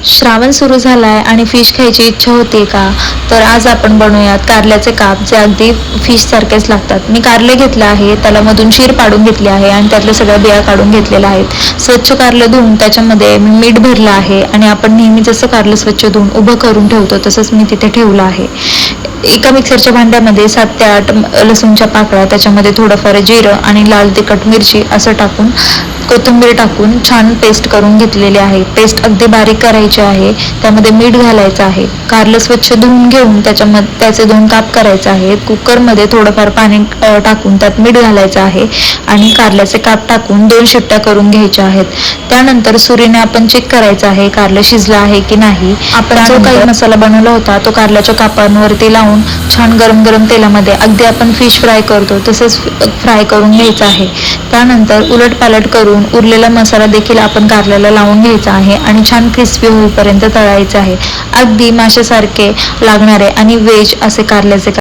श्रावण सुरू झालाय आणि फिश खायची इच्छा होते का? तर आज आपण बनवूयात कारल्याचे काप, जे अगदी फिश सारखेच लागतात. मी कारले घेतले आहे, त्याला मधून चीर पाडून घेतली आहे आणि त्यातल्या सगळ्या बिया काढून घेतलेल्या आहेत. स्वच्छ कारलं धुवून त्याच्यामध्ये मीठ भरलं आहे आणि आपण नेहमी जसं कारलं स्वच्छ धुवून उभं करून ठेवतो तसंच मी तिथे ठेवलं आहे. एका मिक्सरच्या भांड्यामध्ये 7 ते 8 लसूणच्या पाकळ्या, त्याच्यामध्ये थोडंफार जिरं आणि लाल तिखट मिरची असं टाकून, कोथिंबीर टाकून छान पेस्ट करून घेतलेली आहे. पेस्ट अगदी बारीक करायची आहे. त्यामध्ये मीठ घालायचं आहे. कारलं स्वच्छ धुवून घेऊन त्याचे 2 काप करायचे आहेत. कुकरमध्ये थोडंफार पाणी टाकून त्यात मीठ घालायचं आहे आणि कारल्याचे काप टाकून 2 शिट्ट्या करून घ्यायच्या आहेत. त्यानंतर सुरीने आपण चेक करायचं आहे कारलं शिजलं आहे की नाही. आपण जो काही मसाला बनवला होता तो कारल्याच्या कापांवरती लावून छान गरम गरम तेलामध्ये अगदी आपण फिश फ्राय करतो तसंच फ्राय करून घ्यायचं आहे. त्यानंतर उलटपालट करून उरलेला मसाला देखील आपण कारल्याला लावून घ्यायचा आहे आणि छान क्रिस्पी होईपर्यंत तळायचं आहे. अगदी माशासारखे लागणारे आणि व्हेज असे कारल्याचे